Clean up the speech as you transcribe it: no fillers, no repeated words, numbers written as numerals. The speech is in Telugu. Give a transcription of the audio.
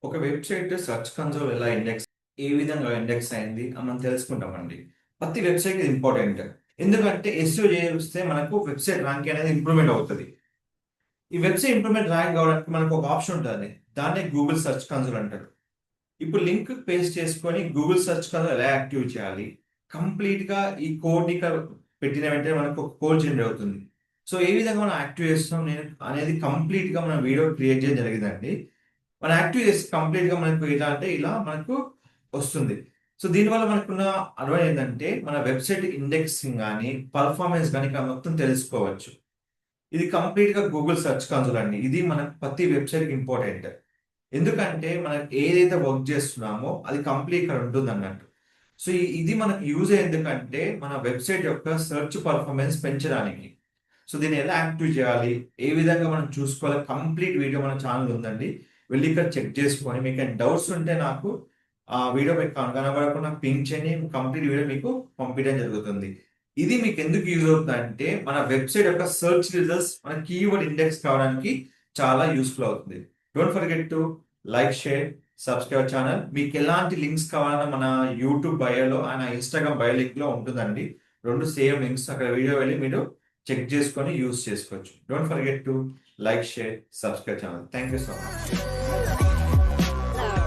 ఒక వెబ్‌సైట్ సెర్చ్ కన్సోల్ ఎలా ఏ విధంగా ఇండెక్స్ అయింది అని మనం తెలుసుకుంటామండి. ప్రతి వెబ్‌సైట్ ఇంపార్టెంట్. ఎందుకంటే ఎస్‌ఈఓ చేస్తే మనకు వెబ్‌సైట్ ర్యాంక్ అనేది ఇంప్రూవ్‌మెంట్ అవుతది. ఈ వెబ్‌సైట్ ఇంప్రూవ్‌మెంట్ ర్యాంక్ అవ్వడానికి మనకు ఒక ఆప్షన్ ఉంటది. దాన్నే గూగుల్ సెర్చ్ కన్సోల్ అంటారు. ఇప్పుడు లింక్ పేస్ట్ చేసుకొని గూగుల్ సెర్చ్ కన్సోల్ ఎలా యాక్టివ్ చేయాలి? కంప్లీట్‌గా ఈ కోడ్‌ని పెట్టిన వెంటనే మనకు ఒక కోడ్ జనరేట్ అవుతుంది. సో, ఏ విధంగా మనం యాక్టివ్ చేస్తున్నాం నేను అనేది కంప్లీట్‌గా మనం వీడియో క్రియేట్ చేయడం జరిగిందండి. మనం యాక్టివ్ చేసి కంప్లీట్‌గా మనకు ఎలా అంటే ఇలా మనకు వస్తుంది. సో, దీనివల్ల మనకున్న అడ్వాంటేజ్ ఏంటంటే మన వెబ్‌సైట్ ఇండెక్సింగ్ గాని, పెర్ఫార్మన్స్ గాని ఇక్కడ మొత్తం తెలుసుకోవచ్చు. ఇది కంప్లీట్‌గా గూగుల్ సెర్చ్ కన్సోల్ అండి. ఇది మనకు ప్రతి వెబ్‌సైట్‌కి ఇంపార్టెంట్. ఎందుకంటే మనం ఏదైతే వర్క్ చేస్తున్నామో అది కంప్లీట్ ఇక్కడ ఉంటుందన్నట్టు. సో, ఇది మనకు యూజ్ ఎందుకంటే మన వెబ్‌సైట్ యొక్క సెర్చ్ పెర్ఫార్మన్స్ పెంచడానికి. సో, దీన్ని ఎలా యాక్టివ్ చేయాలి? ఏ విధంగా మనం చూసుకోవాలి? కంప్లీట్ వీడియో మన ఛానెల్ ఉందండి. వెళ్లి ఇక్కడ చెక్ చేసుకొని మీకేమైనా డౌట్స్ ఉంటే నాకు ఆ వీడియో మీకు కనబడకుండా పింక్ చేయండి. కంప్లీట్ వీడియో మీకు పంపించడం జరుగుతుంది. ఇది మీకు ఎందుకు యూజ్ అవుతుందంటే మన వెబ్‌సైట్ యొక్క సెర్చ్ రిజల్ట్స్ మన కీవర్డ్ ఇండెక్స్ కావడానికి చాలా యూజ్‌ఫుల్ అవుతుంది. Don't forget to like, share, subscribe channel. మీకు ఎలాంటి లింక్స్ కావాలన్నా మన యూట్యూబ్ బయోలో అండ్ ఇన్‌స్టాగ్రామ్ బయో లింక్‌లో ఉంటుందండి. 2 సేమ్ లింక్స్ అక్కడ వీడియో వెళ్లి మీరు చెక్ చేసుకొని యూజ్ చేసుకోవచ్చు. Don't forget to like, share, subscribe channel. Thank you so much.